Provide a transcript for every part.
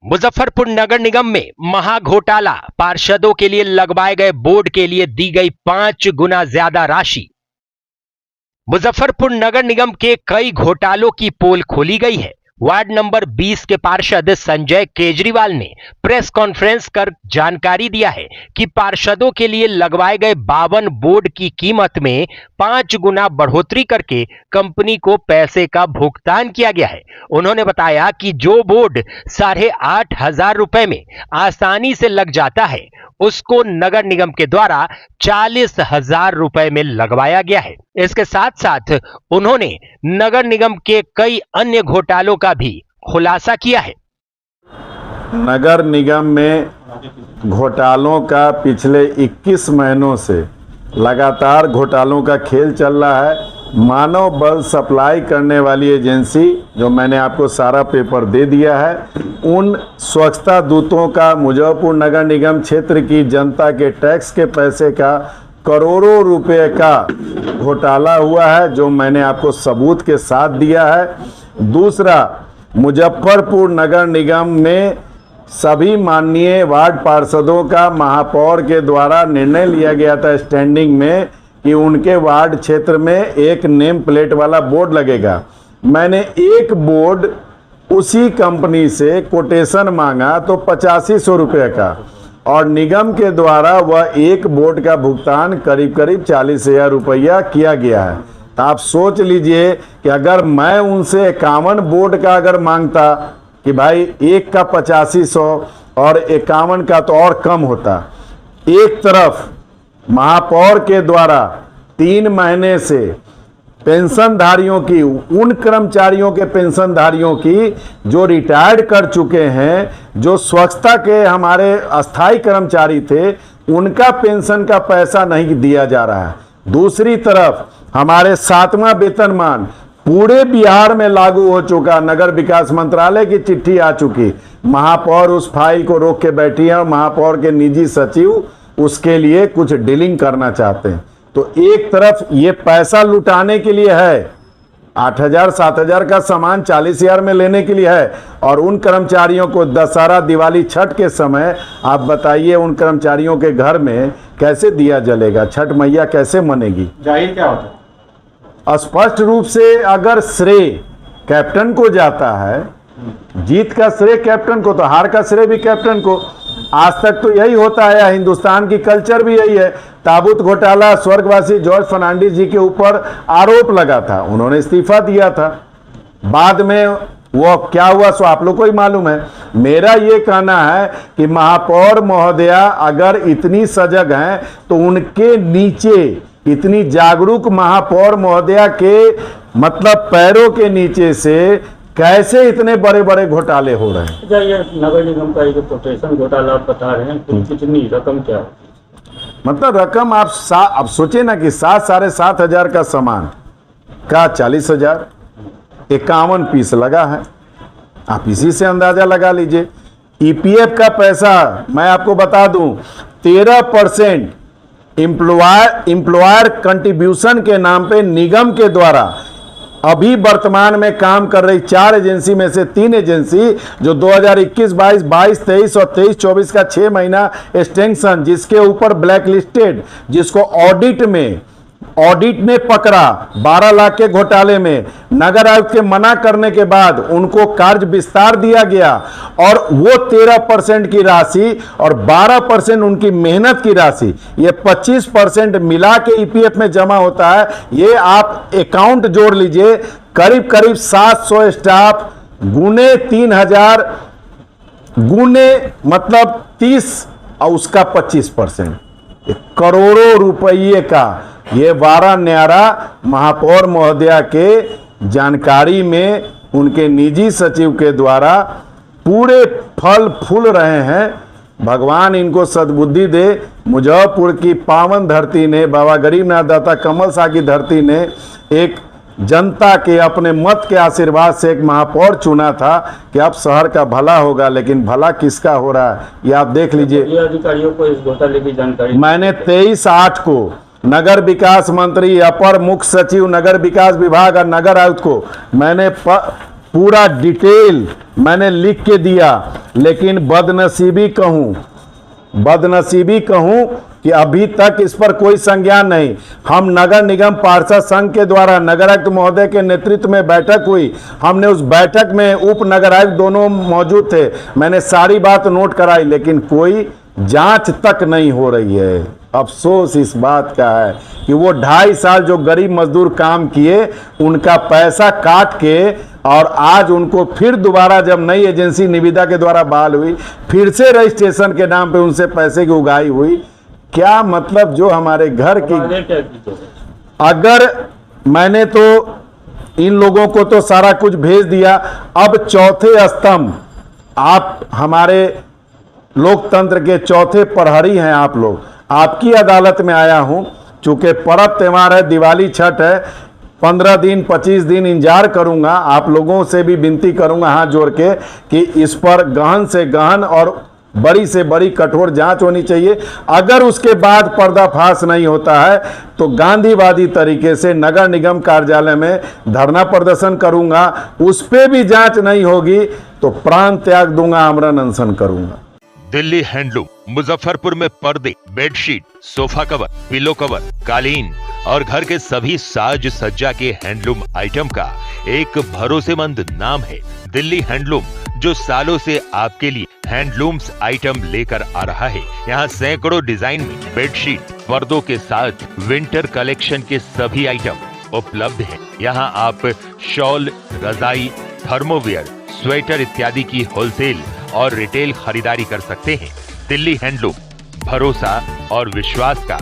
मुजफ्फरपुर नगर निगम में महाघोटाला। पार्षदों के लिए लगवाए गए बोर्ड के लिए दी गई 5 गुना ज्यादा राशि। मुजफ्फरपुर नगर निगम के कई घोटालों की पोल खोली गई है। वार्ड नंबर 20 के पार्षद संजय केजरीवाल ने प्रेस कॉन्फ्रेंस कर जानकारी दिया है कि पार्षदों के लिए लगवाए गए 52 बोर्ड की कीमत में 5 गुना बढ़ोतरी करके कंपनी को पैसे का भुगतान किया गया है। उन्होंने बताया कि जो बोर्ड 8,500 रुपए में आसानी से लग जाता है, उसको नगर निगम के द्वारा 40,000 रुपए में लगवाया गया है। इसके साथ साथ उन्होंने नगर निगम के कई अन्य घोटालों का भी खुलासा किया है। नगर निगम में घोटालों का पिछले 21 महीनों से लगातार घोटालों का खेल चल रहा है। मानव बल सप्लाई करने वाली एजेंसी, जो मैंने आपको सारा पेपर दे दिया है, उन स्वच्छता दूतों का मुजफ्फरपुर नगर निगम क्षेत्र की जनता के टैक्स के पैसे का करोड़ों रुपए का घोटाला हुआ है, जो मैंने आपको सबूत के साथ दिया है। दूसरा, मुजफ्फरपुर नगर निगम में सभी माननीय वार्ड पार्षदों का महापौर के द्वारा निर्णय लिया गया था स्टैंडिंग में कि उनके वार्ड क्षेत्र में एक नेम प्लेट वाला बोर्ड लगेगा। मैंने एक बोर्ड उसी कंपनी से कोटेशन मांगा तो 8500 रुपये का, और निगम के द्वारा वह एक बोर्ड का भुगतान करीब 40,000 रुपया किया गया है। तो आप सोच लीजिए कि अगर मैं उनसे 51 बोर्ड का अगर मांगता कि भाई एक का 8500 और 51 का तो और कम होता। एक तरफ महापौर के द्वारा 3 महीने से पेंशनधारियों की, उन कर्मचारियों के पेंशनधारियों की जो रिटायर्ड कर चुके हैं, जो स्वच्छता के हमारे अस्थाई कर्मचारी थे, उनका पेंशन का पैसा नहीं दिया जा रहा है। दूसरी तरफ हमारे 7वां वेतनमान पूरे बिहार में लागू हो चुका, नगर विकास मंत्रालय की चिट्ठी आ चुकी, महापौर उस फाइल को रोक के बैठी है और महापौर के निजी सचिव उसके लिए कुछ डीलिंग करना चाहते हैं। तो एक तरफ ये पैसा लुटाने के लिए है, 8,000 7,000 का सामान 40,000 में लेने के लिए है, और उन कर्मचारियों को दशहरा दिवाली छठ के समय आप बताइए उन कर्मचारियों के घर में कैसे दिया जलेगा, छठ मैया कैसे मनेगी? जाहिर क्या होता है? स्पष्ट रूप से अगर श्रेय कैप्टन को जाता है, जीत का श्रेय कैप्टन को, तो हार का श्रेय भी कैप्टन को। आज तक तो यही होता है, हिंदुस्तान की कल्चर भी यही है। ताबूत घोटाला स्वर्गवासी जॉर्ज फर्नांडिस जी के ऊपर आरोप लगा था, उन्होंने इस्तीफा दिया था। बाद में वो क्या हुआ सो आप लोग को ही मालूम है। मेरा ये कहना है कि महापौर महोदया अगर इतनी सजग हैं तो उनके नीचे इतनी जागरूक महापौर महोदया के मतलब पैरों के नीचे से कैसे इतने बड़े बड़े घोटाले हो रहे हैं? ये नगर निगम का जो कोटेशन घोटाला आप बता रहे हैं, तो कितनी रकम क्या है? मतलब रकम आप अब सोचे ना कि 7,500 का सामान का 40,000, 51 पीस लगा है। आप इसी से अंदाजा लगा लीजिए। ईपीएफ का पैसा मैं आपको बता दूं, 13% एम्प्लॉयर कंट्रीब्यूशन के नाम पे निगम के द्वारा अभी वर्तमान में काम कर रही 4 एजेंसी में से 3 एजेंसी जो 2021-22, 22-23 और 23-24 का 6 महीना एक्सटेंशन, जिसके ऊपर ब्लैक लिस्टेड, जिसको ऑडिट ने पकड़ा 12 लाख के घोटाले में, नगर आयुक्त के मना करने के बाद उनको कार्य विस्तार दिया गया, और वो 13% की राशि और 12% उनकी मेहनत की राशि, ये 25% मिला के ईपीएफ में जमा होता है। ये आप अकाउंट जोड़ लीजिए, करीब 700 स्टाफ गुने 3,000 गुने मतलब 30 और उसका 25%, करोड़ों रुपये का ये 12 न्यारा महापौर महोदया के जानकारी में उनके निजी सचिव के द्वारा पूरे फल फूल रहे हैं। भगवान इनको सद्बुद्धि दे। मुजफ्फरपुर की पावन धरती ने, बाबा गरीबनाथ दाता कमल शाह की धरती ने एक जनता के अपने मत के आशीर्वाद से एक महापौर चुना था कि अब शहर का भला होगा, लेकिन भला किसका हो रहा है ये आप देख लीजिए। अधिकारियों को इस घोटाले की जानकारी मैंने 23/8 को नगर विकास मंत्री, अपर मुख्य सचिव नगर विकास विभाग और नगर आयुक्त को मैंने पूरा डिटेल मैंने लिख के दिया, लेकिन बदनसीबी कहूं कि अभी तक इस पर कोई संज्ञान नहीं। हम नगर निगम पार्षद संघ के द्वारा नगर आयुक्त महोदय के नेतृत्व में बैठक हुई, हमने उस बैठक में उप नगर आयुक्त दोनों मौजूद थे, मैंने सारी बात नोट कराई, लेकिन कोई जांच तक नहीं हो रही है। अफसोस इस बात का है कि वो 2.5 साल जो गरीब मजदूर काम किए उनका पैसा काट के, और आज उनको फिर दोबारा जब नई एजेंसी निविदा के द्वारा बहाल हुई, फिर से रजिस्ट्रेशन के नाम पे उनसे पैसे की उगाही हुई। क्या मतलब जो हमारे घर की, अगर मैंने तो इन लोगों को तो सारा कुछ भेज दिया, अब चौथे स्तंभ, आप हमारे लोकतंत्र के चौथे प्रहरी हैं आप लोग, आपकी अदालत में आया हूं। चूंकि पर्व त्योहार है, दिवाली छठ है, 15 दिन 25 दिन इंतजार करूंगा, आप लोगों से भी विनती करूंगा हाथ जोड़ के कि इस पर गहन से गहन और बड़ी से बड़ी कठोर जांच होनी चाहिए। अगर उसके बाद पर्दाफाश नहीं होता है तो गांधीवादी तरीके से नगर निगम कार्यालय में धरना प्रदर्शन करूंगा, उस पे भी जांच नहीं होगी तो प्राण त्याग दूंगा, आमरण अनशन करूंगा। दिल्ली हैंडलूम मुजफ्फरपुर में पर्दे, bedsheet, sofa cover, pillow cover, कालीन और घर के सभी साज सज्जा के हैंडलूम आइटम का एक भरोसेमंद नाम है दिल्ली हैंडलूम, जो सालों से आपके लिए हैंडलूम्स आइटम लेकर आ रहा है। यहाँ सैकड़ों डिजाइन में बेडशीट, पर्दों के साथ विंटर कलेक्शन के सभी आइटम उपलब्ध हैं। यहाँ आप शॉल, रजाई, थर्मोवियर, स्वेटर इत्यादि की होलसेल और रिटेल खरीदारी कर सकते हैं। दिल्ली हैंडलूम, भरोसा और विश्वास का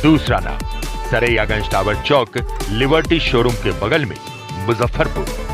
दूसरा नाम। सरैयागंज टावर चौक, लिबर्टी शोरूम के बगल में, मुजफ्फरपुर।